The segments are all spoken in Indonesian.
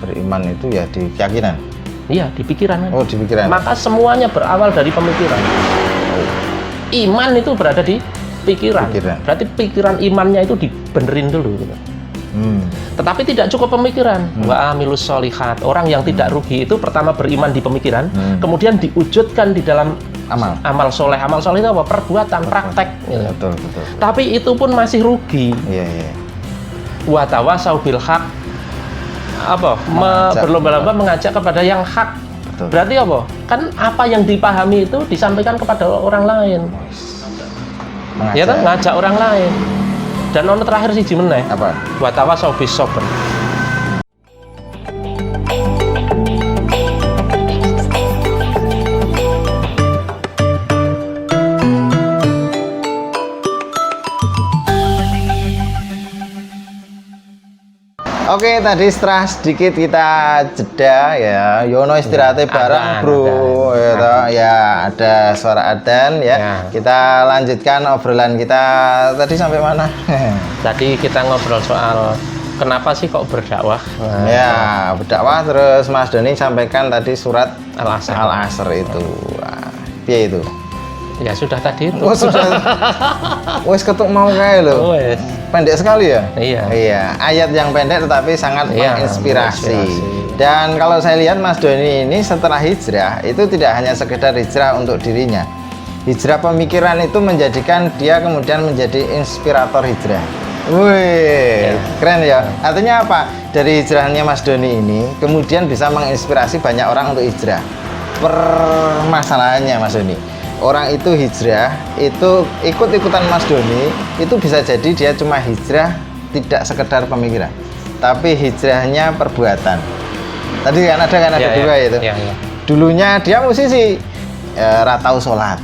beriman itu ya di keyakinan. Iya, di pikiran. Oh, di pikiran. Maka semuanya berawal dari pemikiran. Iman itu berada di pikiran. Berarti pikiran imannya itu dibenerin dulu gitu. Tetapi tidak cukup pemikiran. Wa amilus sholihat. Orang yang tidak rugi itu pertama beriman di pemikiran, kemudian diwujudkan di dalam amal soleh. Amal soleh itu apa? Perbuatan, praktek. Gitu. Betul. Tapi itu pun masih rugi. Iya. Wa tawasau bil haq. Berlomba-lomba mengajak kepada yang hak. Betul. Berarti apa? Kan apa yang dipahami itu disampaikan kepada orang lain. Ya kan, ngajak orang lain. Dan ono terakhir siji meneh. Apa? Wa tawasau bis sabr. Oke, tadi setelah sedikit kita jeda ya, Yono istirahatnya bareng bro, ya ada suara adzan ya. Kita lanjutkan obrolan kita tadi sampai mana? Tadi kita ngobrol soal kenapa sih kok berdakwah? Ya, berdakwah terus Mas Doni sampaikan tadi surat Al-Asr itu. Piye itu? Ya sudah tadi itu. Oh sudah. Wes ketuk mau kayak lo. Pendek sekali ya? Iya. Ayat yang pendek tetapi sangat menginspirasi. Dan kalau saya lihat Mas Doni ini setelah hijrah itu tidak hanya sekedar hijrah untuk dirinya. Hijrah pemikiran itu menjadikan dia kemudian menjadi inspirator hijrah. Wih, keren ya. Artinya apa? Dari hijrahnya Mas Doni ini kemudian bisa menginspirasi banyak orang untuk hijrah. Permasalahannya Mas Doni, orang itu hijrah, itu ikut-ikutan Mas Doni, itu bisa jadi dia cuma hijrah tidak sekedar pemikiran, tapi hijrahnya perbuatan. Tadi kan ada dua itu. Dulunya dia musisi, ratau sholat.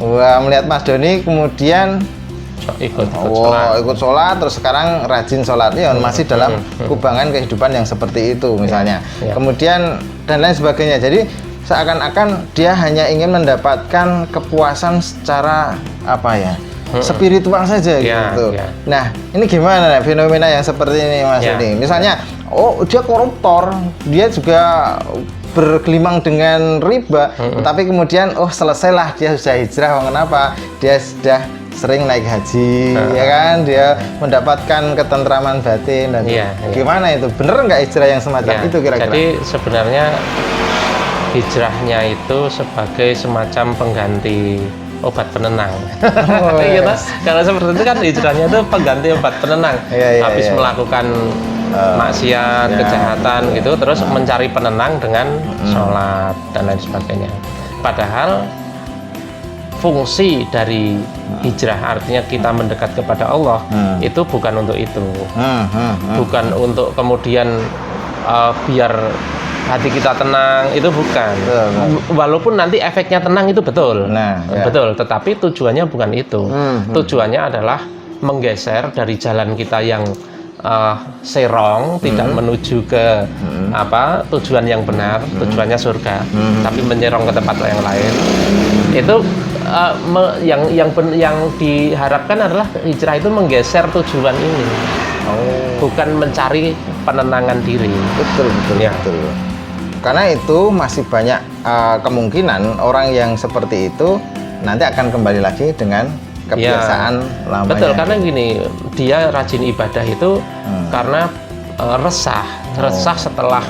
Wah, melihat Mas Doni kemudian ikut sholat, terus sekarang rajin sholat, ya masih dalam kubangan kehidupan yang seperti itu misalnya. Kemudian dan lain sebagainya. Jadi seakan-akan dia hanya ingin mendapatkan kepuasan secara spiritual saja gitu. Nah, ini gimana fenomena yang seperti ini Mas Doni? Misalnya, dia koruptor, dia juga bergelimang dengan riba, tapi kemudian selesailah dia sudah hijrah. Kenapa? Dia sudah sering naik haji, ya kan? Dia mendapatkan ketentraman batin dan gimana itu? Bener nggak hijrah yang semacam itu kira-kira? Jadi sebenarnya hijrahnya itu sebagai semacam pengganti obat penenang. Kalau seperti itu kan hijrahnya itu pengganti obat penenang. Habis melakukan maksiat, kejahatan gitu, terus mencari penenang dengan sholat dan lain sebagainya. Padahal fungsi dari hijrah, artinya kita mendekat kepada Allah, itu bukan untuk itu. Bukan untuk kemudian biar hati kita tenang, itu bukan. Walaupun nanti efeknya tenang itu betul. Betul, tetapi tujuannya bukan itu. Tujuannya adalah menggeser dari jalan kita yang serong, tidak menuju ke tujuan yang benar, tujuannya surga, tapi menyerong ke tempat yang lain. Itu yang diharapkan adalah hijrah itu menggeser tujuan ini, bukan mencari penenangan diri. Betul. Karena itu masih banyak kemungkinan orang yang seperti itu nanti akan kembali lagi dengan kebiasaan lamanya. Betul, karena gini, dia rajin ibadah itu karena resah setelah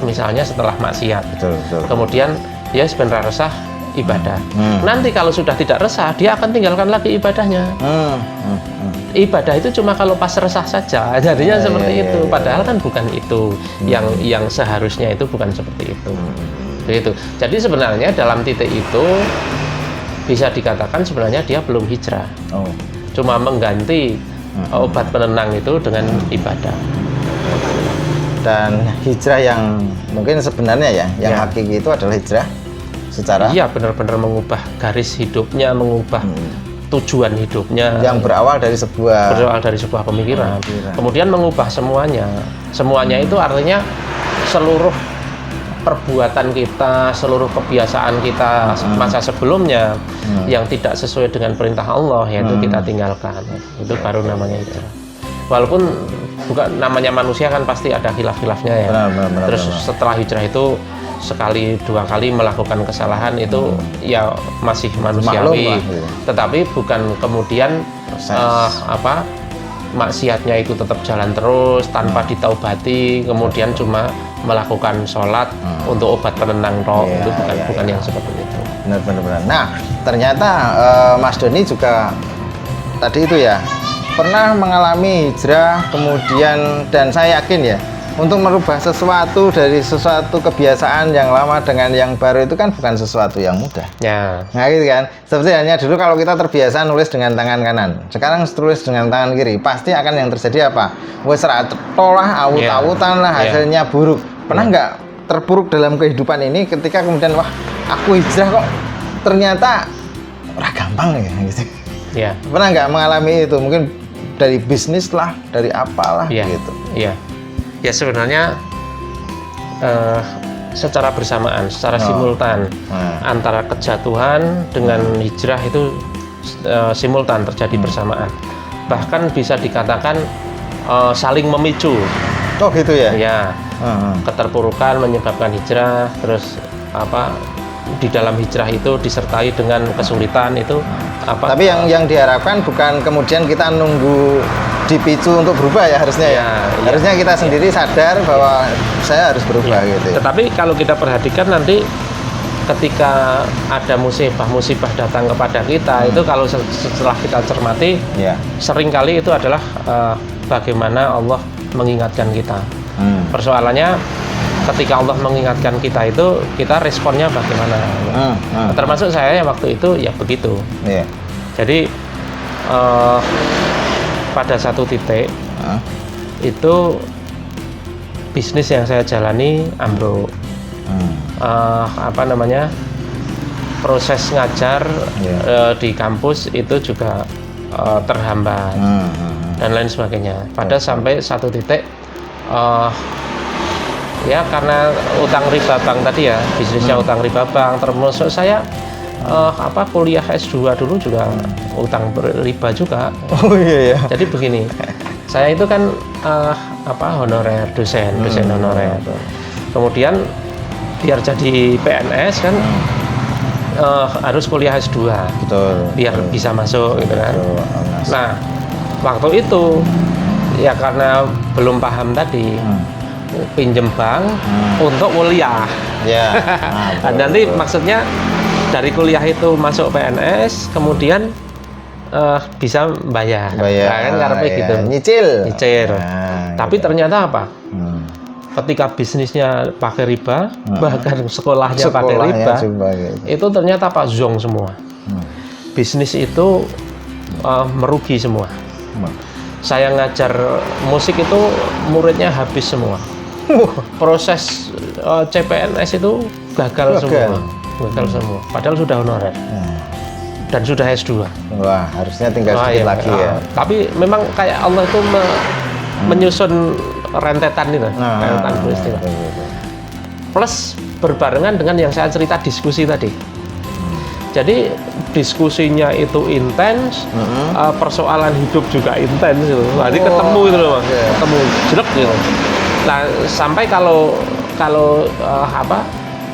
maksiat. Betul. Kemudian dia sebenarnya resah ibadah. Nanti kalau sudah tidak resah, dia akan tinggalkan lagi ibadahnya. Ibadah itu cuma kalau pas resah saja, jadinya seperti itu. Padahal kan bukan itu yang seharusnya, itu bukan seperti itu. Begitu. Jadi sebenarnya dalam titik itu bisa dikatakan sebenarnya dia belum hijrah. Cuma mengganti obat penenang itu dengan ibadah. Dan hijrah yang mungkin sebenarnya yang hakiki itu adalah hijrah secara benar-benar mengubah garis hidupnya, mengubah tujuan hidupnya yang berawal dari sebuah pemikiran. Kemudian mengubah semuanya itu artinya seluruh perbuatan kita, seluruh kebiasaan kita masa sebelumnya yang tidak sesuai dengan perintah Allah, yaitu kita tinggalkan. Itu baru namanya hijrah. Walaupun bukan namanya manusia kan pasti ada khilaf-khilafnya ya. Benar, Terus setelah hijrah itu sekali dua kali melakukan kesalahan itu ya masih manusiawi. Maklum lah, Tetapi bukan kemudian maksiatnya itu tetap jalan terus tanpa ditaubati, kemudian cuma melakukan sholat untuk obat penenang itu bukan yang seperti itu. Benar. Nah, ternyata Mas Doni juga tadi itu ya pernah mengalami hijrah, kemudian dan saya yakin ya untuk merubah sesuatu dari sesuatu kebiasaan yang lama dengan yang baru itu kan bukan sesuatu yang mudah. Ya. Nah gitu kan. Seperti hanya dulu kalau kita terbiasa nulis dengan tangan kanan, sekarang tulis dengan tangan kiri, pasti akan yang terjadi apa? Wes tolah awut-awutan lah, hasilnya buruk. Pernah nggak terpuruk dalam kehidupan ini ketika kemudian wah aku hijrah kok ternyata gampang ya gitu. Ya. Pernah nggak mengalami itu? Mungkin dari bisnis lah, dari apalah gitu. Iya. Ya sebenarnya secara bersamaan, secara simultan antara kejatuhan dengan hijrah itu simultan terjadi bersamaan. Bahkan bisa dikatakan saling memicu. Oh gitu ya? Ya. Keterpurukan menyebabkan hijrah, terus di dalam hijrah itu disertai dengan kesulitan itu Tapi yang diharapkan bukan kemudian kita nunggu dipicu untuk berubah ya harusnya harusnya kita sendiri sadar bahwa saya harus berubah gitu. Tetapi kalau kita perhatikan nanti ketika ada musibah datang kepada kita itu kalau setelah kita cermati seringkali itu adalah bagaimana Allah mengingatkan kita. Persoalannya ketika Allah mengingatkan kita itu kita responnya bagaimana? Termasuk saya waktu itu ya begitu. Jadi pada satu titik itu bisnis yang saya jalani ambruk. Proses ngajar di kampus itu juga terhambat dan lain sebagainya. Pada sampai satu titik ya karena utang riba bank tadi ya, bisnisnya utang riba bank, termasuk saya kuliah S2 dulu juga utang riba juga. Oh iya ya. Jadi begini, saya itu kan honorer dosen honorer. Kemudian biar jadi PNS kan harus kuliah S2. Betul. Biar bisa masuk gitu kan. Nah, waktu itu ya karena belum paham tadi pinjem bank untuk kuliah. Ya. Nanti maksudnya dari kuliah itu masuk PNS, kemudian bisa bayar. Nah, kan karena gitu. Nyicil. Tapi ternyata apa? Ketika bisnisnya pakai riba, bahkan sekolahnya pakai riba, itu ternyata zong semua. Bisnis itu merugi semua. Saya ngajar musik itu muridnya habis semua. Proses CPNS itu gagal semua. Padahal sudah honorer dan sudah S2. Wah, harusnya tinggal sedikit lagi ya. Tapi memang kayak Allah itu menyusun rentetan itu, rentetan peristiwa. Plus berbarengan dengan yang saya cerita diskusi tadi. Jadi diskusinya itu intens, persoalan hidup juga intens gitu. Jadi ketemu itu loh, ketemu jelek gitu. Nah, sampai kalau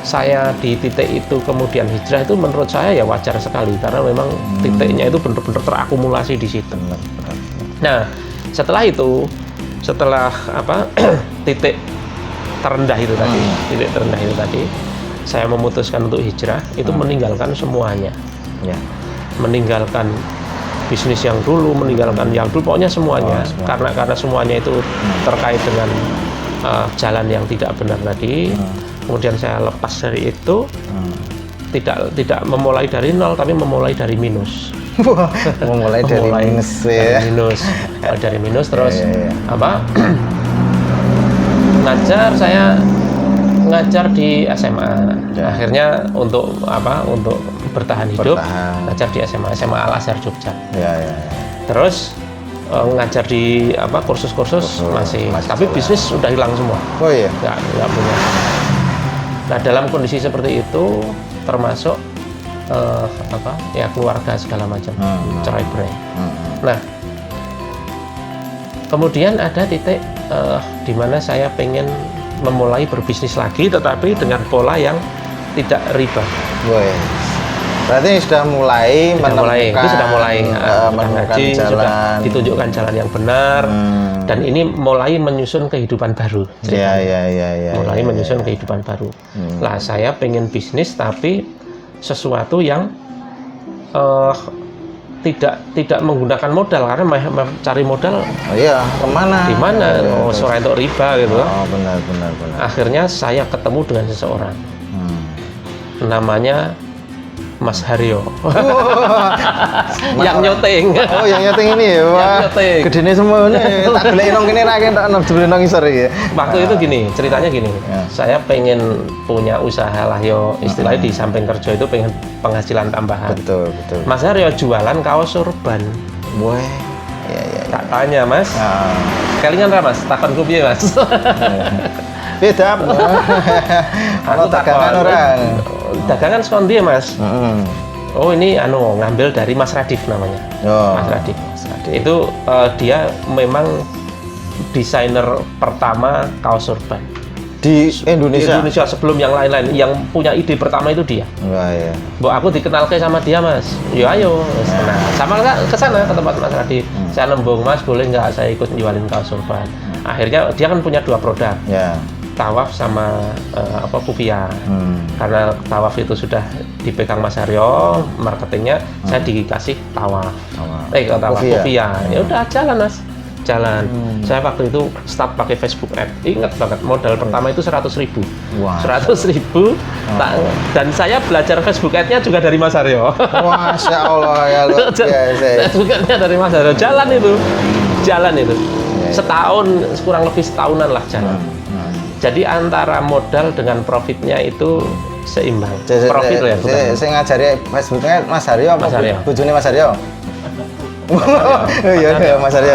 saya di titik itu kemudian hijrah itu menurut saya ya wajar sekali karena memang titiknya itu benar-benar terakumulasi di situ. Nah, setelah titik terendah itu tadi, saya memutuskan untuk hijrah itu meninggalkan semuanya. Meninggalkan bisnis yang dulu, meninggalkan yang dulu, pokoknya semuanya. Karena semuanya itu terkait dengan jalan yang tidak benar tadi. Kemudian saya lepas dari itu, tidak memulai dari nol, tapi memulai dari minus. Memulai dari minus ya. Dari minus terus saya ngajar di SMA. Akhirnya untuk bertahan hidup, ngajar di SMA Al Azhar Jogja. Terus ngajar di kursus-kursus masih, tapi bisnis sudah hilang semua. Oh iya. Nggak punya. Nah, dalam kondisi seperti itu termasuk keluarga segala macam, cerai berai. Nah, kemudian ada titik di mana saya pengen memulai berbisnis lagi, tetapi dengan pola yang tidak riba. Wes. Berarti sudah mulai Itu sudah mulai menemukan Haji, jalan, sudah ditunjukkan jalan yang benar, dan ini mulai menyusun kehidupan baru. Mulai menyusun kehidupan baru. Lah saya pengen bisnis tapi sesuatu yang tidak menggunakan modal, karena cari modal kemana? Di mana? Sore untuk riba gitu. Benar. Akhirnya saya ketemu dengan seseorang, namanya Mas Haryo. Yang nyoteng. Yang nyoteng ini ya. Wah. Gedene semua ini. Tak goleki nang kene ra entuk jebule nang isor iki. Waktu itu gini, ceritanya gini. Saya pengen punya usaha lah yo, istilahnya di samping kerja itu pengen penghasilan tambahan. Betul. Mas Haryo jualan kaos sorban. Wah. Tak tanya, Mas. Kelingan ra, Mas? Takon ku piye, Mas? Beda. Kalau dagangan orang. Dagangan sekon dia, Mas. Oh, ini ngambil dari Mas Radif namanya. Mas Radif. Itu dia memang desainer pertama kaos sorban di Indonesia. Di Indonesia sebelum yang lain-lain. Yang punya ide pertama itu dia. Wah, ya. Mbok aku dikenalke sama dia, Mas. Ya ayo, nah, sama ke sana ke tempat Mas Radif. Saya nembung, Mas, boleh nggak saya ikut jualin kaos sorban? Akhirnya dia kan punya 2 produk. Tawaf sama Kufia. Karena Tawaf itu sudah dipegang Mas Haryo, marketingnya saya dikasih Tawaf. Kufia. Ya udah jalan, Mas. Saya waktu itu start pakai Facebook Ad. Ingat banget, modal pertama itu 100.000. 100.000. Dan saya belajar Facebook Ad-nya juga dari Mas Haryo. Masya Allah ya, luar biasa. Facebook Ad-nya dari Mas Haryo. Jalan itu. Setahun, kurang lebih setahunan lah jalan. Jadi antara modal dengan profitnya itu seimbang. Profit loh ya. Saya ngajari Facebooknya Mas Haryo. Mas Haryo. Bojone Mas Haryo. Iya, Mas Haryo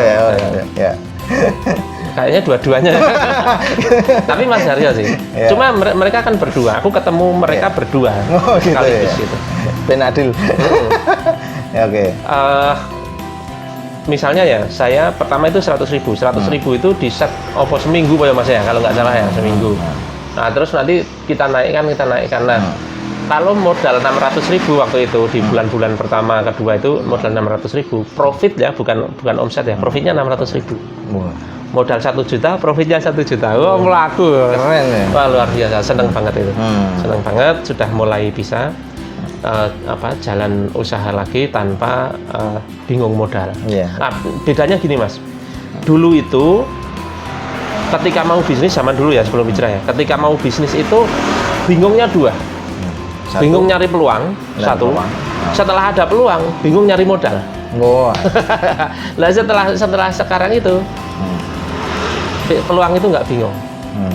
ya. Kayaknya dua-duanya. Tapi Mas Haryo sih. Cuma mereka kan berdua. Aku ketemu mereka berdua. Sekaligus gitu. Ben adil. Ya, oke. Misalnya ya, saya pertama itu 100.000 itu di set seminggu ya Mas ya, kalau nggak salah ya, seminggu. Nah terus nanti kita naikkan. Nah kalau modal 600.000 waktu itu di bulan-bulan pertama kedua itu modal 600.000, profit ya, bukan omset ya, profitnya 600.000. Modal 1 juta, profitnya 1 juta. Melaku. Keren ya. Wah, luar biasa, seneng banget itu. Seneng banget, sudah mulai bisa jalan usaha lagi tanpa bingung modal. Nah, bedanya gini, Mas. Dulu itu ketika mau bisnis, zaman dulu ya, sebelum hijrah ya. Ketika mau bisnis itu bingungnya 2. Bingung nyari peluang, 1. Setelah ada peluang, bingung nyari modal. Lah setelah sekarang itu peluang itu nggak bingung.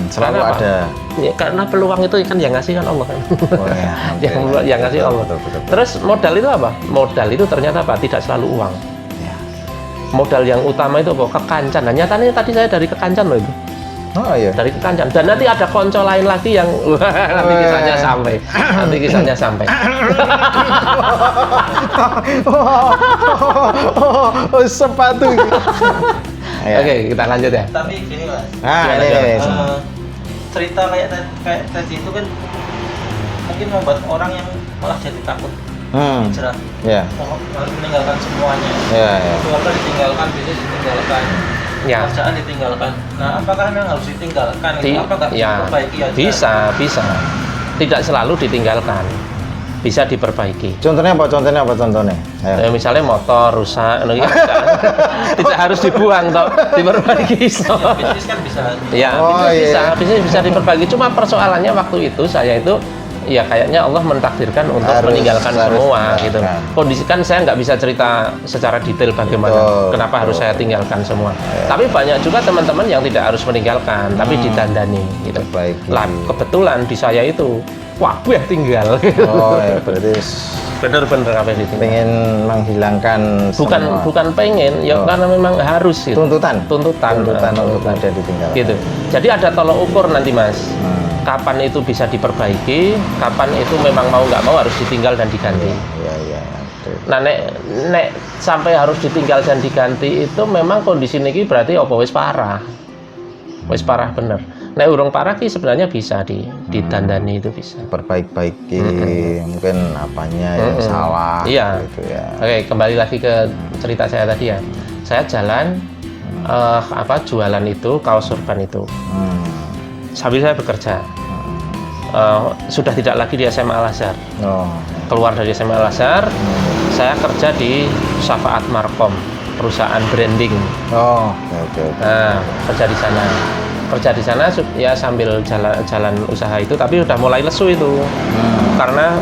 Selalu ada. Ya, karena peluang itu kan yang ngasih kan Allah kan. Yang ngasih Allah. Betul. Terus modal itu apa? Modal itu ternyata apa? Tidak selalu uang. Modal yang utama itu apa? Kekancan. Nah, nyatanya tadi saya dari Kekancan loh itu. Dari Kekancan. Dan nanti ada konco lain lagi yang nanti kisahnya sampai. Sepatu. Oke, kita lanjut ya. Tapi gini, Mas. Ini. Cerita kayak tadi itu kan mungkin membuat orang yang malah jadi takut hijrah. Harus meninggalkan semuanya. Keluarga ditinggalkan, bisnis ditinggalkan, kerjaan ditinggalkan. Nah, apakah memang harus ditinggalkan? Apakah diperbaiki aja? Bisa. Tidak selalu ditinggalkan. Bisa diperbaiki. Contohnya apa? Ya, misalnya motor rusak, tidak harus dibuang toh, diperbaiki. Bisnis kan bisa. Bisnis bisa diperbaiki. Cuma persoalannya waktu itu saya itu ya kayaknya Allah mentakdirkan untuk meninggalkan semua gitu. Kondisi kan saya nggak bisa cerita secara detail bagaimana, kenapa harus saya tinggalkan semua. Tapi banyak juga teman-teman yang tidak harus meninggalkan, tapi ditandani gitu. Lah kebetulan di saya itu wabah tinggal. Berarti bener-bener apa yang ditinggal. Pengen menghilangkan bukan pengen, ya karena memang harus gitu. Tuntutan untuk ada ditinggal. Gitu. Jadi ada tolok ukur nanti, Mas. Kapan itu bisa diperbaiki, kapan itu memang mau nggak mau harus ditinggal dan diganti. Nah, nek sampai harus ditinggal dan diganti itu memang kondisi niki berarti apa wis parah. wis parah bener. Nek urung parah ki sebenarnya bisa ditandani, itu bisa. Perbaiki mungkin apanya yang salah. Iya. Gitu ya. Oke, kembali lagi ke cerita saya tadi ya. Saya jalan jualan itu kaos sorban itu. Sambil saya bekerja. Sudah tidak lagi di SMA Al-Azhar. Keluar dari SMA Al-Azhar, saya kerja di Syafaat Markom, perusahaan branding. Oke. Nah, kerja di sana ya sambil jalan usaha itu, tapi udah mulai lesu itu. Karena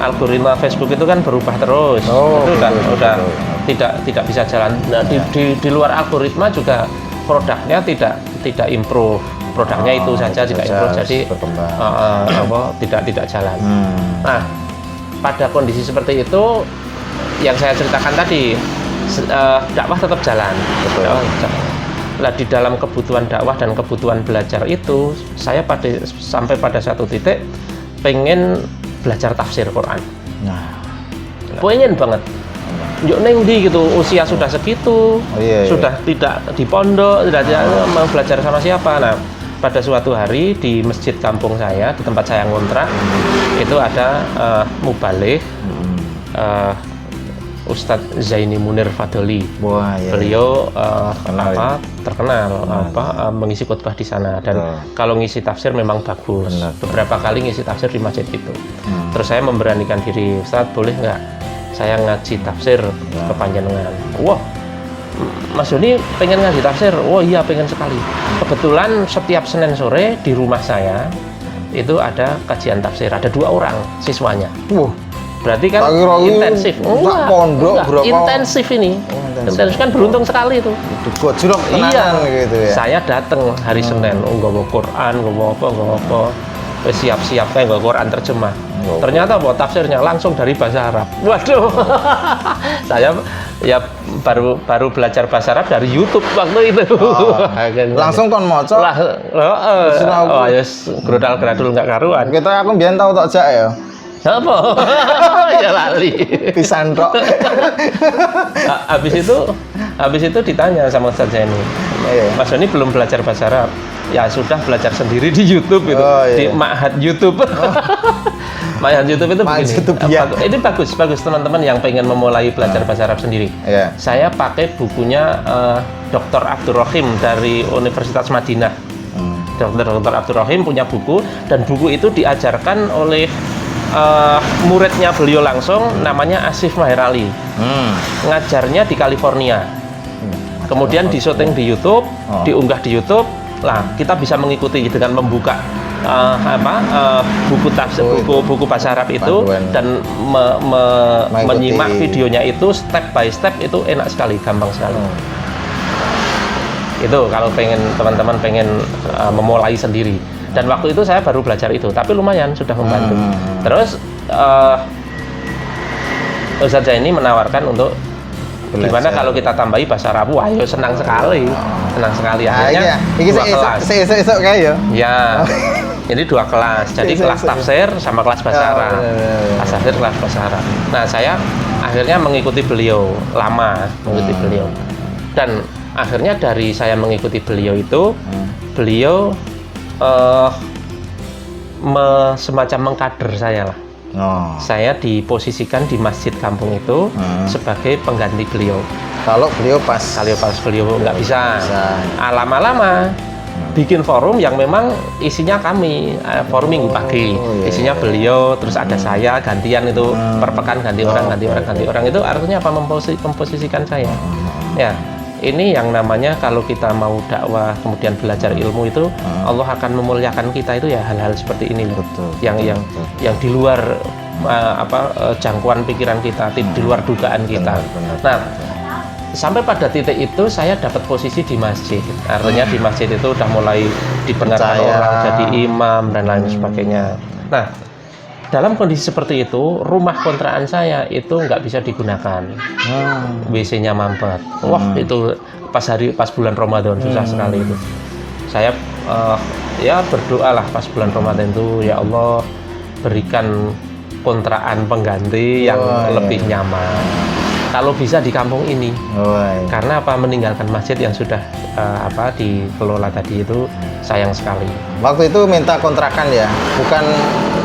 algoritma Facebook itu kan berubah terus. Itu udah tidak bisa jalan. Nah, di luar algoritma juga produknya tidak improve. Produknya itu saja tidak improve, jadi tidak jalan. Nah, pada kondisi seperti itu yang saya ceritakan tadi, dakwah tetap jalan. Nah, di dalam kebutuhan dakwah dan kebutuhan belajar itu, saya sampai pada satu titik pengen belajar tafsir Quran. Pengen banget. Yuk neng di gitu, usia sudah segitu, sudah tidak di pondok, tidak mau belajar sama siapa. Nah, pada suatu hari di masjid kampung saya, di tempat saya ngontrak, itu ada mubaligh, Ustadz Zaini Munir Fadoli. Beliau terkenal mengisi khutbah di sana, dan kalau ngisi tafsir memang bagus. Beberapa kali ngisi tafsir di masjid itu. Terus saya memberanikan diri, Ustadz boleh nggak saya ngaji tafsir ke panjenengan? Wah, Mas Doni pengen ngaji tafsir? Oh iya, pengen sekali. Kebetulan setiap Senin sore di rumah saya itu ada kajian tafsir, ada 2 orang siswanya. Berarti kan intensif. Intensif ini. Intensif kan beruntung sekali itu. Iya. Gitu ya. Saya datang hari Senin, nggawa Quran, nggawa apa. Siap-siap kayak nggawa Quran terjemah. Ternyata tafsirnya langsung dari bahasa Arab. Waduh. Saya ya baru belajar bahasa Arab dari YouTube waktu itu. Langsung kon maca. Yes, grodal-gradul enggak karuan. Kita aku mbiyen tau tok jak ya. Apa? Ya lali. Pisan tok. Habis itu ditanya sama Ustaz Zaini. Mas Doni belum belajar bahasa Arab. Ya sudah, belajar sendiri di YouTube itu. Di Ma'had YouTube. Ma'had YouTube itu begini. Ini bagus teman-teman yang pengen memulai belajar bahasa Arab sendiri. Saya pakai bukunya Dr. Abdul Rahim dari Universitas Madinah. Dr. Abdul Rahim punya buku, dan buku itu diajarkan oleh muridnya beliau langsung, namanya Asif Maherali. Ngajarnya di California. Kemudian disyuting di YouTube, diunggah di YouTube. Lah, kita bisa mengikuti dengan membuka buku tafsir, buku bahasa Arab itu, dan menyimak videonya itu step by step, itu enak sekali, gampang sekali. Itu kalau teman-teman pengen memulai sendiri. Dan waktu itu saya baru belajar itu, tapi lumayan sudah membantu. Terus Ustaz Zaini menawarkan untuk gimana kalau kita tambahi bahasa Arab. Wah, yo senang sekali. Akhirnya dua kelas. Esok kayak ya. Jadi 2 kelas. Jadi kelas tafsir sama kelas bahasa Arab. Kelas tafsir, kelas bahasa Arab. Nah, saya akhirnya mengikuti beliau lama, beliau. Dan akhirnya dari saya mengikuti beliau itu, beliau semacam mengkader saya lah. Saya diposisikan di masjid kampung itu sebagai pengganti beliau. Kalau beliau nggak bisa. Lama-lama bikin forum yang memang isinya kami, forum minggu pagi, isinya beliau, terus ada saya gantian itu, per pekan ganti orang itu artinya apa? Memposisikan saya. Ya. Ini yang namanya kalau kita mau dakwah kemudian belajar ilmu itu, Allah akan memuliakan kita itu ya hal-hal seperti ini. Yang di luar jangkauan pikiran kita, di luar dugaan kita. Nah, sampai pada titik itu saya dapat posisi di masjid. Artinya di masjid itu udah mulai dipercaya orang jadi imam dan lain sebagainya. Nah, dalam kondisi seperti itu, rumah kontrakan saya itu nggak bisa digunakan. WC-nya mampet. Wah, itu pas bulan Ramadan susah sekali itu. Saya ya berdoa lah pas bulan Ramadan itu, ya Allah berikan kontrakan pengganti yang lebih nyaman. kalau bisa di kampung ini. Karena apa, meninggalkan masjid yang sudah dikelola tadi itu sayang sekali. Waktu itu minta kontrakan ya, bukan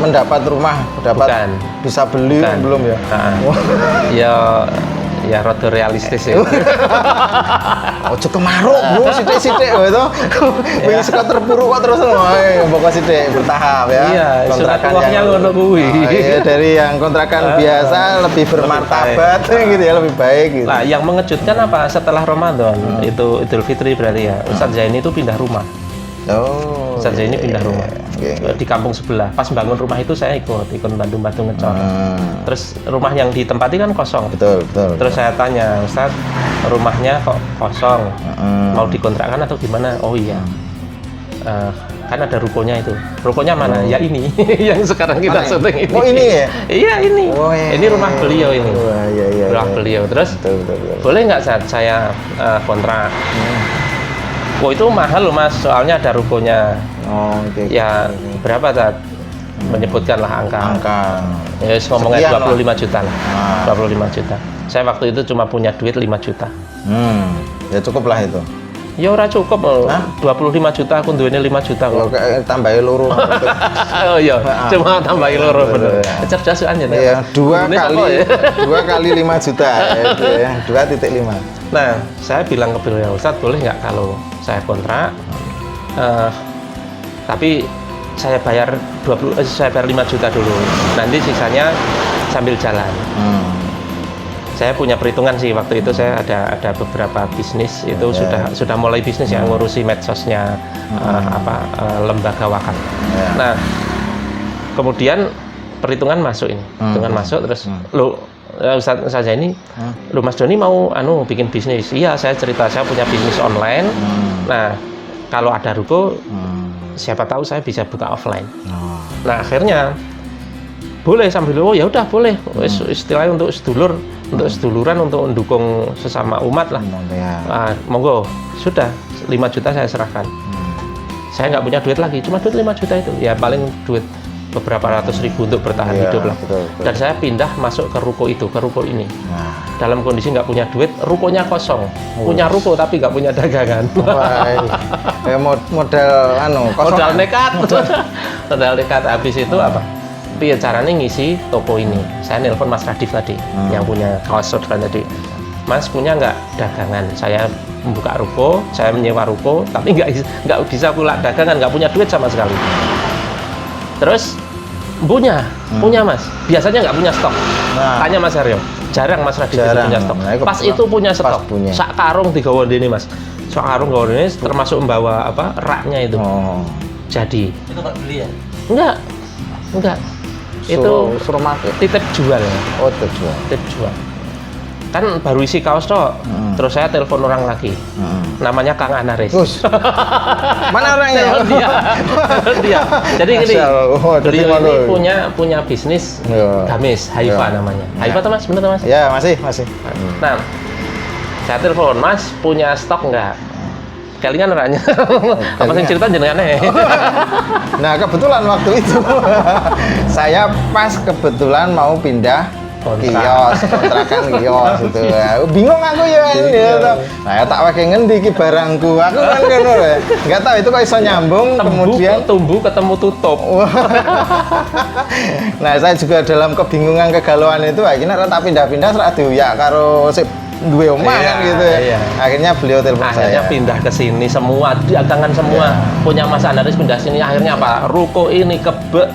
mendapat rumah, dapat bisa beli belum ya? Ya rada realistis ya. Ojo kemaruk bro, sithik-sithik itu. Wis suka terpuruk kok terus pokok sithik bertahap ya. Iya, kontrakannya ngono kuwi. Dari yang kontrakan biasa lebih bermartabat gitu ya, lebih baik gitu. Nah, yang mengejutkan apa, setelah Ramadan itu Idul Fitri berarti ya, Ustadz Zaini itu pindah rumah. Ustadz Zaini pindah rumah di kampung sebelah. Pas bangun rumah itu saya ikut bantu ngecor. Terus rumah yang ditempati kan kosong. Betul. Terus saya tanya, Ustadz, rumahnya kok kosong? Mau dikontrakkan atau gimana? Oh iya. Kan ada rukonya itu. Rukonya mana? Ya ini yang sekarang kita syuting ini. Oh ini ya? Iya ini. Ini rumah beliau ini. Rumah beliau. Terus boleh nggak saya kontrak? Oh itu mahal loh Mas, soalnya ada rukonya. Ya berapa Tad? Menyebutkanlah angka. Ya ngomongnya 25 juta lah. 25 juta. Saya waktu itu cuma punya duit 5 juta. Ya cukup lah itu. Ya ora cukup loh. 25 juta aku duitnya 5 juta kok. Tambahin loro. Oh iya, cuma tambahin loro bener. Cerdas aja. Iya, 2 kali 5 juta ya. 2,5. Nah, saya bilang ke beliau, Ustadz boleh nggak kalau saya kontrak, tapi saya bayar 5 juta dulu, nanti sisanya sambil jalan. Saya punya perhitungan sih, waktu itu saya ada beberapa bisnis itu sudah mulai bisnis ya, ngurusi medsosnya lembaga wakaf. Nah, kemudian perhitungan masuk ini, terus Ustadz Zaini, lu Mas Doni mau bikin bisnis? Iya, saya cerita saya punya bisnis online. Nah, kalau ada ruko, siapa tahu saya bisa buka offline. Nah, akhirnya boleh sambil ya udah boleh. Istilahnya untuk seduluran, untuk mendukung sesama umat lah. Monggo, sudah 5 juta saya serahkan. Saya nggak punya duit lagi, cuma duit 5 juta itu. Ya paling duit beberapa ratus ribu untuk bertahan hidup lah. Betul. Dan saya pindah masuk ke ruko ini. Dalam kondisi nggak punya duit, rukonya kosong. Punya ruko tapi nggak punya dagangan. Modal nekat. Modal nekat. Habis itu apa? Tapi caranya ngisi toko ini. Saya nelpon Mas Radif tadi, yang punya kaos shotgun tadi. Mas punya nggak dagangan? Saya membuka ruko, saya menyewa ruko, tapi nggak bisa pula dagangan, nggak punya duit sama sekali. Terus punya Mas, biasanya nggak punya stok. Tanya Mas Haryo, jarang Mas Radif punya stok. Pas itu punya stok, sak karung digawa ini Mas, sak karung gawa ini termasuk membawa raknya itu. Jadi itu nggak beli ya? Enggak. Itu suruh market. Titip jual. Titip jual. Kan baru isi kaos toh. Terus saya telepon orang lagi. Namanya Kang Anaris. Mana orangnya? Dia. Jadi gini, beliau ini punya bisnis gamis, Haifa namanya. Haifa tuh Mas, bener tuh Mas? Ya, masih. Nah, saya telepon, Mas punya stok nggak? Kalian orangnya. Apa sih cerita jenengan aneh? Nah, kebetulan waktu itu saya pas kebetulan mau pindah kios, kontrakan kios itu ya. Bingung aku ya gitu. Saya tak pakai ngendi ki barangku. Aku kan ngono ya. Enggak tahu itu kok iso nyambung kemudian tumbuh ketemu tutup. Nah, saya juga dalam kebingungan kegalauan itu akhirnya tak pindah-pindah serak diuyak karo sip duwe omah kan gitu ya. Akhirnya beliau telepon saya. Akhirnya pindah ke sini semua, dagangan semua. Punya Mas Anaris pindah sini, akhirnya apa? Ruko ini kebek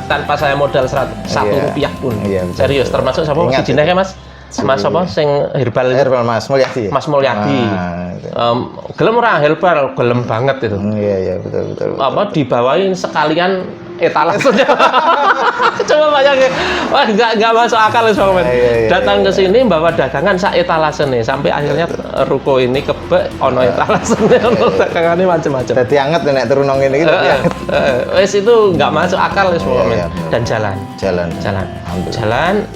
tanpa saya modal 1 rupiah pun. Serius, termasuk sama sijine ya Mas? Mas apa sing herbal Mas Mulyadi. Mas Mulyadi. Gelem ora herbal, gelem banget itu. Iya, betul. Apa dibawain sekalian etalasenya. Coba bayangin, wah nggak masuk akal soalnya. Datang ke sini bawa dagangan sak etalasenya, sampai akhirnya ruko ini kebek ono etalasenya, dagangannya macam-macam. Jadi anget nek turun nang ngene iki. Wes itu nggak masuk akal soalnya. Dan jalan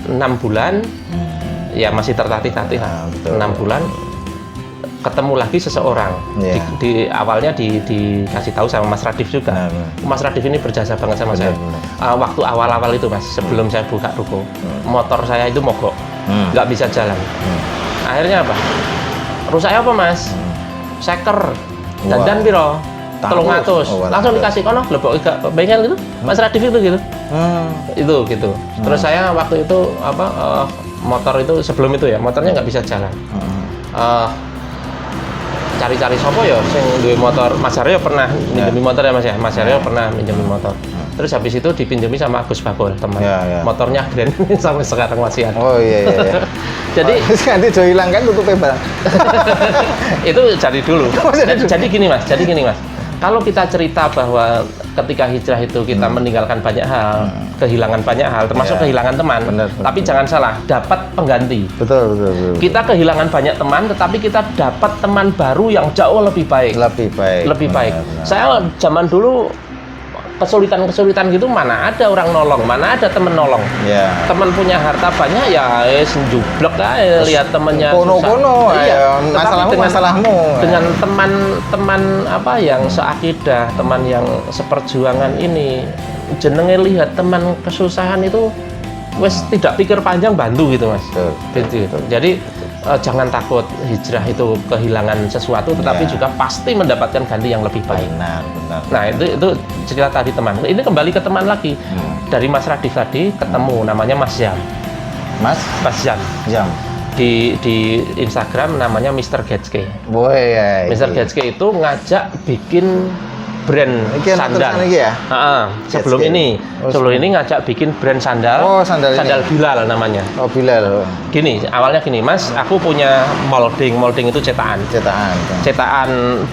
6 bulan. Ya masih tertatih-tatih lah. 6 bulan. ketemu lagi seseorang. Di awalnya dikasih tahu sama Mas Radif juga. Mas Radif ini berjasa banget sama saya. Waktu awal-awal itu Mas, sebelum saya buka ruko, motor saya itu mogok, nggak bisa jalan. Akhirnya apa? Rusaknya apa Mas? Seker, dandan piro? 300, langsung dikasih kono, lebok gak bengkel gitu. Mas Radif itu gitu. Itu gitu. Terus saya waktu itu motor itu sebelum itu ya, motornya nggak bisa jalan. Cari-cari sopo ya sing duwe motor. Mas Aryo pernah minjemi motor ya Mas ya. Mas Aryo pernah minjemi motor. Terus habis itu dipinjemi sama Agus Bakul teman. Motornya Grand sampai sekarang masih ada. Oh iya. Jadi nanti udah hilang kan tutupnya barang. Itu jadi dulu. Jadi gini Mas. Kalau kita cerita bahwa ketika hijrah itu kita meninggalkan banyak hal, kehilangan banyak hal, termasuk kehilangan teman. Bener. Tapi jangan salah, dapat pengganti. Betul. Kita kehilangan banyak teman, tetapi kita dapat teman baru yang jauh lebih baik. Lebih baik. Saya zaman dulu kesulitan gitu mana ada orang nolong, mana ada temen nolong. Temen punya harta banyak ya jublek aja lihat temennya kono-kono masalahmu dengan teman yang seakidah, teman yang seperjuangan ini jenenge lihat teman kesusahan itu wes tidak pikir panjang bantu gitu Mas. Betul. Jadi jangan takut hijrah itu kehilangan sesuatu, tetapi juga pasti mendapatkan ganti yang lebih baik. Benar. Nah itu cerita tadi teman. Ini kembali ke teman lagi. Dari Mas Radif tadi ketemu namanya Mas Jam. Mas Jam. Di Instagram namanya Mr. Getske. Mr. Getske itu ngajak bikin brand sandal. Sebelum ini ngajak bikin brand sandal. Sandal Bilal namanya. Bilal. Gini, awalnya gini, Mas, aku punya molding itu cetakan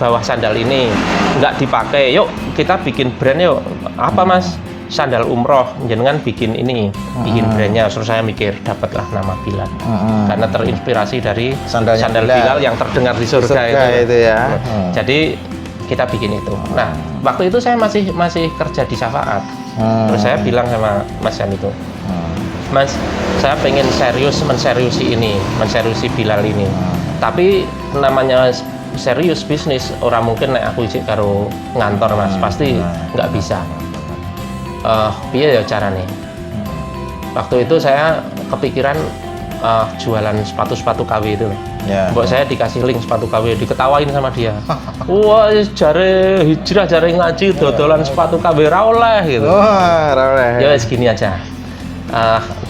bawah sandal ini nggak dipakai. Yuk kita bikin brand yuk. Apa Mas? Sandal umroh, jenengan bikin bikin brandnya. Terus saya mikir, dapatlah nama Bilal. Karena terinspirasi dari sandal Bilal yang terdengar di surga itu ya. Jadi kita bikin itu. Nah, waktu itu saya masih kerja di Syafaat. Terus saya bilang sama Mas Jan itu, Mas, saya pengen menseriusi Bilal ini. Tapi namanya serius bisnis, orang mungkin aku isi karo ngantor Mas, pasti nggak bisa. Piye ya caranya? Waktu itu saya kepikiran jualan sepatu KW itu. Mbok saya dikasih link sepatu KW, diketawain sama dia. Wah, jare hijrah, jare ngaji, dodolan sepatu KW ra oleh gitu. Ya segini aja.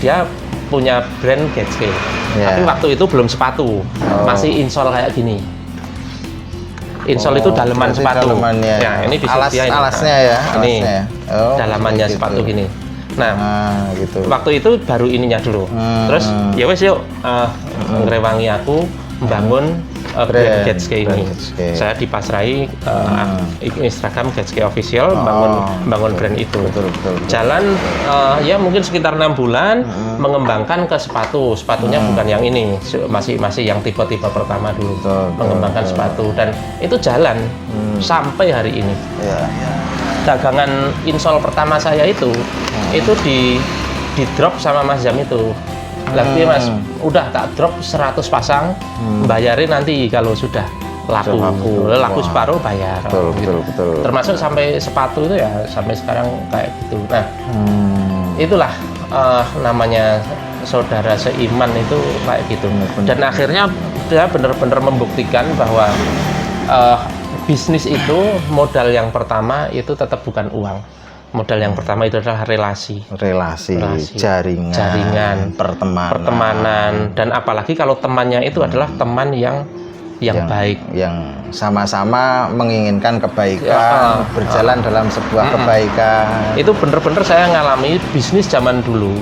Dia punya brand Getske. Tapi waktu itu belum sepatu. Masih insol kayak gini. Insol itu daleman sepatu. Ya, ini bisa alasnya ya. Ini dalamannya sepatu gini. Nah, gitu. Waktu itu baru ininya dulu. Terus ya wes yuk ngrewangi aku membangun brand Getske ini. Saya dipasrai Instagram Getske Official bangun brand itu. Betul. Jalan ya mungkin sekitar 6 bulan mengembangkan ke sepatunya bukan yang ini, masih yang tipe-tipe pertama dulu. Mengembangkan sepatu dan itu jalan sampai hari ini. Dagangan insol pertama saya itu di drop sama Mas Jam itu. Lagi Mas, udah tak drop 100 pasang, bayarin nanti kalau sudah laku separuh bayar. Betul. Termasuk sampai sepatu itu ya sampai sekarang kayak gitu. Nah, itulah namanya saudara seiman itu kayak gitu. Dan akhirnya dia benar-benar membuktikan bahwa bisnis itu modal yang pertama itu tetap bukan uang. Modal yang pertama itu adalah relasi, jaringan, pertemanan, dan apalagi kalau temannya itu adalah teman yang baik, yang sama-sama menginginkan kebaikan, berjalan dalam sebuah kebaikan. Itu bener-bener saya ngalami bisnis zaman dulu.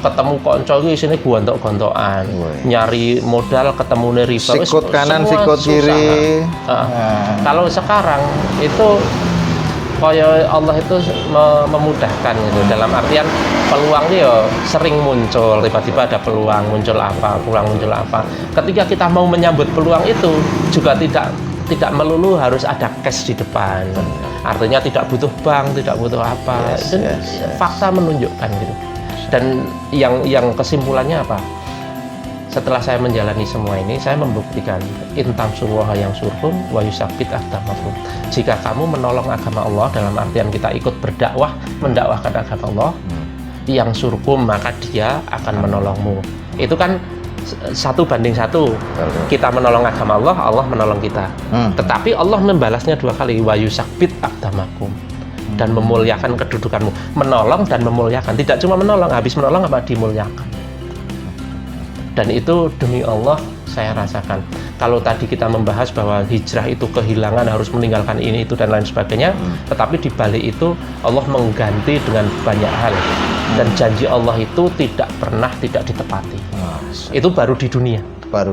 Ketemu konco iki isine gontok-gontokan, nyari modal ketemu riba, sikut kanan, sikut kiri. Kalau sekarang itu kaya Allah itu memudahkan gitu, dalam artian peluangnya ya sering muncul, tiba-tiba ada peluang muncul apa. Ketika kita mau menyambut peluang itu juga tidak melulu harus ada cash di depan. Artinya tidak butuh bank, tidak butuh apa. Fakta menunjukkan gitu. Dan yang kesimpulannya apa? setelah saya menjalani semua ini, saya membuktikan intam surwaha yang surkum wa yusabbit aqdamakum. Jika kamu menolong agama Allah, dalam artian kita ikut berdakwah, mendakwahkan agama Allah, yang surkum maka dia akan menolongmu. Itu kan 1 banding 1. Kita menolong agama Allah, Allah menolong kita. Tetapi Allah membalasnya 2 kali, wa yusabbit aqdamakum, dan memuliakan kedudukanmu. Menolong dan memuliakan. Tidak cuma menolong, habis menolong apa dimuliakan. Dan itu demi Allah saya rasakan. Kalau tadi kita membahas bahwa hijrah itu kehilangan, harus meninggalkan ini, itu, dan lain sebagainya, tetapi di balik itu Allah mengganti dengan banyak hal. Dan janji Allah itu tidak pernah tidak ditepati. Itu baru di dunia.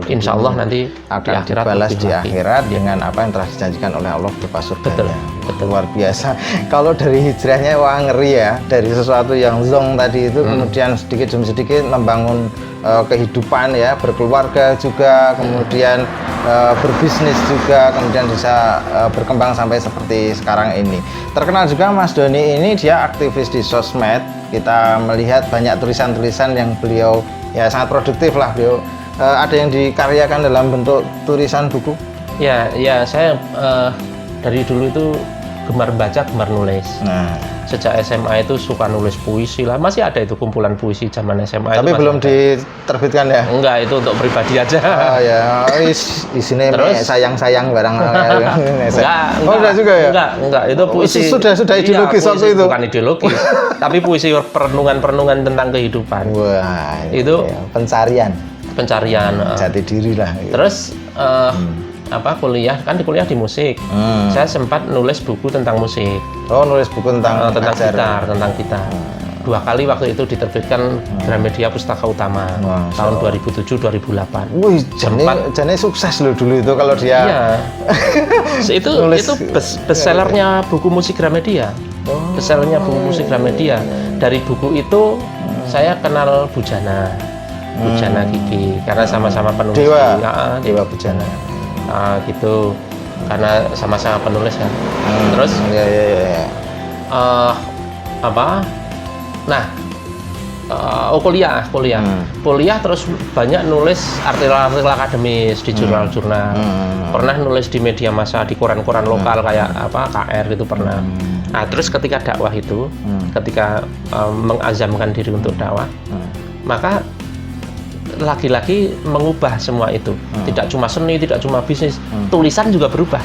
Insya Allah nanti akan dibalas di akhirat dengan apa yang telah dijanjikan oleh Allah berupa surga. Betul. Luar biasa. Kalau dari hijrahnya wah ngeri ya, dari sesuatu yang zong tadi itu kemudian sedikit demi sedikit membangun kehidupan ya, berkeluarga juga, kemudian berbisnis juga, kemudian bisa berkembang sampai seperti sekarang ini. Terkenal juga Mas Doni ini dia aktivis di sosmed. Kita melihat banyak tulisan-tulisan yang beliau ya sangat produktif lah beliau. Ada yang dikaryakan dalam bentuk tulisan buku? Ya saya dari dulu itu gemar baca, gemar nulis. Sejak SMA itu suka nulis puisi lah. Masih ada itu kumpulan puisi zaman SMA. Tapi belum diterbitkan ya? Enggak, itu untuk pribadi aja. Oh ya, isinya sayang-sayang barang. Enggak, udah juga ya? Enggak, itu puisi. Sudah ideologis waktu itu? Bukan ideologis, tapi puisi perenungan tentang kehidupan. Wah, itu ya, pencarian jati diri lah. Terus kuliah di musik. Saya sempat nulis buku tentang musik. Oh, nulis buku tentang gitar, tentang gitar. 2 kali waktu itu diterbitkan Gramedia Pustaka Utama tahun 2007-2008. Wih, jane sukses loh dulu itu kalau dia. Iya. itu bestsellernya buku musik Gramedia. Bestsellernya buku musik Gramedia. Dari buku itu saya kenal Bujana Kiki karena sama-sama penulis. Dewa Bujana. Gitu, karena sama-sama penulis kan. Terus kuliah terus banyak nulis artikel akademis di jurnal-jurnal. Pernah nulis di media massa, di koran-koran lokal kayak KR gitu pernah. Nah, terus ketika dakwah itu, ketika mengazamkan diri untuk dakwah, maka lagi-lagi mengubah semua itu. Tidak cuma seni, tidak cuma bisnis, tulisan juga berubah.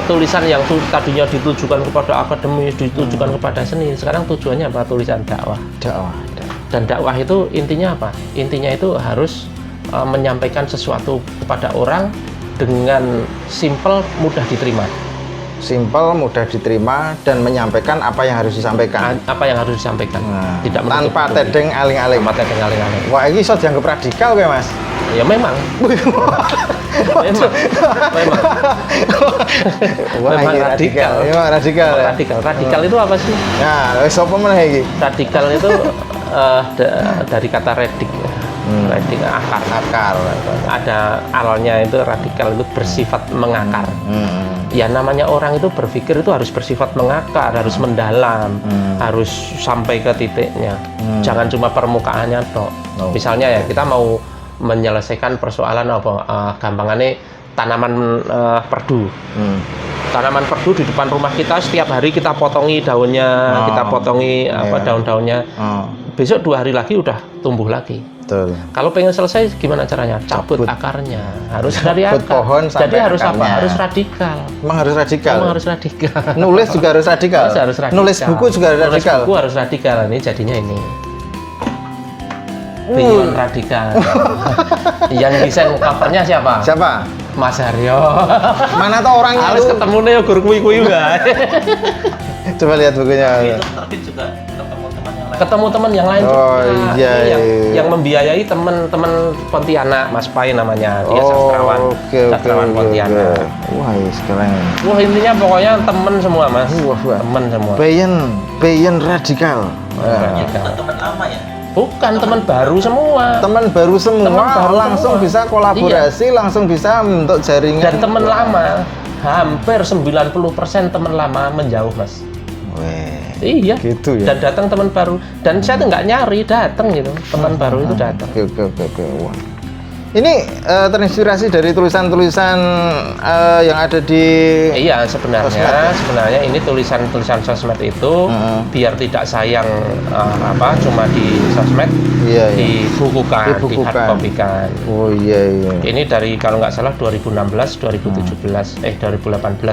Tulisan yang tadinya ditujukan kepada akademis, ditujukan kepada seni, sekarang tujuannya apa? Tulisan dakwah. Dan dakwah itu intinya apa? Intinya itu harus menyampaikan sesuatu kepada orang dengan simple, mudah diterima. Simple, mudah diterima, dan menyampaikan apa yang harus disampaikan. Tidak tanpa tedeng aling-aling. Wah, ini so dianggap radikal kayak Mas? Ya memang. memang radikal. Radikal itu apa sih? Nah, siapa mana iki? Radikal itu dari kata redik. Redik akar. Ada alnya itu radikal itu bersifat mengakar. Ya namanya orang itu berpikir itu harus bersifat mengakar, harus mendalam, harus sampai ke titiknya. Jangan cuma permukaannya toh. Misalnya ya kita mau menyelesaikan persoalan gampangannya tanaman perdu. Tanaman perdu di depan rumah kita setiap hari kita potongi daunnya, kita potongi daun-daunnya. Besok 2 hari lagi udah tumbuh lagi. Betul. Kalau pengen selesai gimana caranya? Cabut akarnya. Harus dari akar. Pohon sampai jadi harus akarnya. Harus radikal. Emang harus radikal. Nulis juga harus radikal. Nulis buku juga harus radikal. Nulis buku harus radikal. Ini jadinya ini. Beyond radikal. Yang desain covernya siapa? Mas Haryo. Mana tuh orangnya? Harus ketemu nih guru kuy juga. Coba lihat bukunya. Itu terbit juga ketemu teman yang lain juga. Iya. Yang membiayai teman-teman Pontianak, Mas Pai namanya. Dia sastrawan Pontianak. Wah, sekarang. Wah, intinya pokoknya teman semua, Mas. Teman semua. Bayan radikal. Teman lama ya? Bukan, teman baru semua. Teman baru langsung semua. Bisa kolaborasi, langsung bisa membentuk jaringan. Dan teman lama, hampir 90% teman lama menjauh, Mas. Iya. Gitu ya. Dan datang teman baru. Dan saya tuh nggak nyari, datang gitu. Teman baru itu datang. Oke. Wah. Ini terinspirasi dari tulisan-tulisan yang ada di iya sebenarnya ini tulisan sosmed itu biar tidak sayang cuma di sosmed, dibukukan, dihardcopykan. Oh iya. Ini dari kalau nggak salah 2016 2018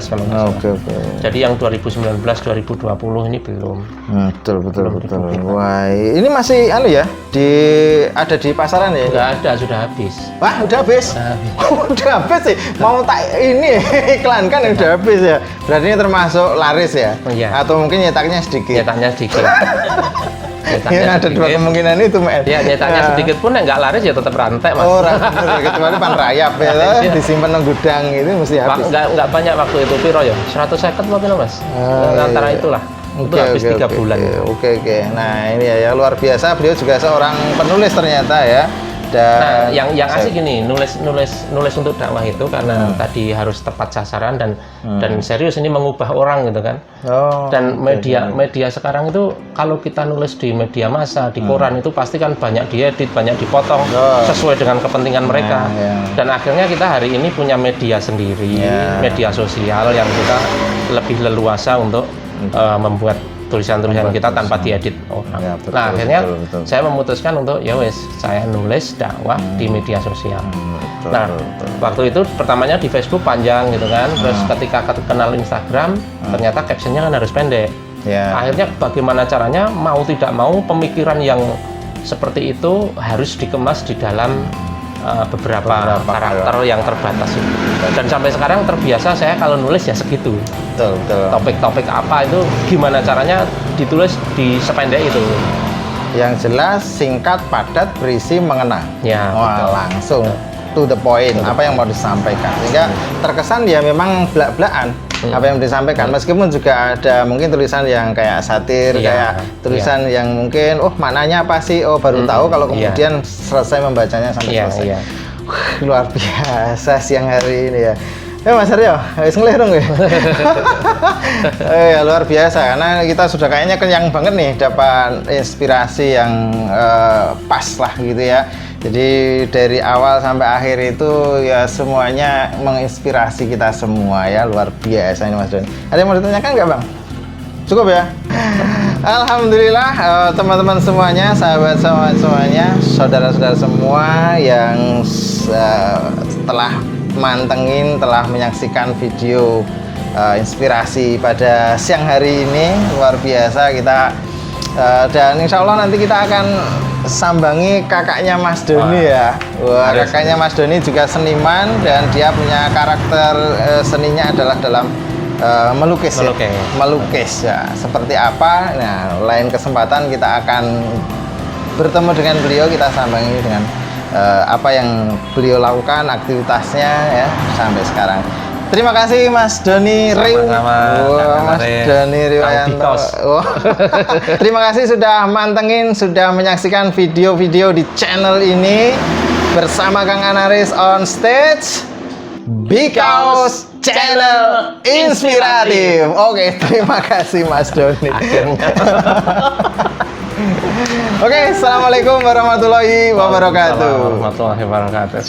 kalau nggak salah. Oke. Jadi yang 2019 2020 ini belum. Betul. Wah, ini masih ada di pasaran ya? Nggak ada, sudah habis. Wah, udah habis. Udah habis sih. Mau ini iklankan udah habis ya. Berarti ini termasuk laris ya? Iya. Atau mungkin nyetaknya sedikit. Nyetaknya ada dua kemungkinan itu, Mas. Ya, nyetaknya sedikit pun nggak laris ya tetap rantai, Mas. Oh, bener. Kecuali pan rayap ya, disimpan di gudang itu mesti habis. Nggak banyak waktu itu, piro ya? 150 apa Mas? Antara itulah. Itu habis 3 bulan. Oke. Nah, ini ya luar biasa. Beliau juga seorang penulis ternyata ya. Dan yang asik gini, nulis untuk dakwah itu karena tadi harus tepat sasaran dan serius ini mengubah orang gitu kan. Dan media sekarang itu kalau kita nulis di media massa, di koran itu pasti kan banyak diedit, banyak dipotong sesuai dengan kepentingan mereka. Dan akhirnya kita hari ini punya media sendiri, media sosial yang kita lebih leluasa untuk membuat tulisan-tulisan kita tanpa diedit orang. Nah, akhirnya saya memutuskan untuk saya nulis dakwah di media sosial. Waktu itu pertamanya di Facebook panjang gitu kan, terus ketika kenal Instagram ternyata captionnya kan harus pendek. Akhirnya bagaimana caranya mau tidak mau pemikiran yang seperti itu harus dikemas di dalam beberapa karakter yang terbatas itu. Dan sampai sekarang terbiasa saya kalau nulis ya segitu. Betul. Topik-topik apa itu gimana caranya ditulis di sependek itu. Yang jelas, singkat, padat, berisi, mengena. Langsung to the point, apa yang mau disampaikan. Sehingga terkesan ya memang belak-belakan apa yang disampaikan. Meskipun juga ada mungkin tulisan yang kayak satir, kayak tulisan yang mungkin maknanya apa sih? Baru tahu kalau kemudian selesai membacanya sampai selesai. Luar biasa siang hari ini ya. Mas Aryo, wis ngelirung ya. Ya luar biasa karena kita sudah kayaknya kenyang banget nih dapat inspirasi yang pas lah gitu ya. Jadi dari awal sampai akhir itu ya semuanya menginspirasi kita semua ya, luar biasa ini Mas Doni. Ada yang mau ditanyakan nggak Bang? Cukup ya? Alhamdulillah teman-teman semuanya, sahabat-sahabat semuanya, saudara-saudara semua yang telah mantengin, telah menyaksikan video inspirasi pada siang hari ini, luar biasa kita dan insya Allah nanti kita akan sambangi kakaknya Mas Doni ya. Kakaknya Mas Doni juga seniman dan dia punya karakter seninya adalah dalam melukis ya. Seperti apa? Nah, lain kesempatan kita akan bertemu dengan beliau, kita sambangi dengan apa yang beliau lakukan, aktivitasnya ya sampai sekarang. Terima kasih Mas Doni Riu. Mas Doni Riwanto. Terima kasih sudah mantengin, sudah menyaksikan video-video di channel ini bersama Kang Anaris on stage. Because channel inspiratif. Oke, terima kasih Mas Doni. Oke, assalamualaikum warahmatullahi wabarakatuh. Warahmatullahi wabarakatuh.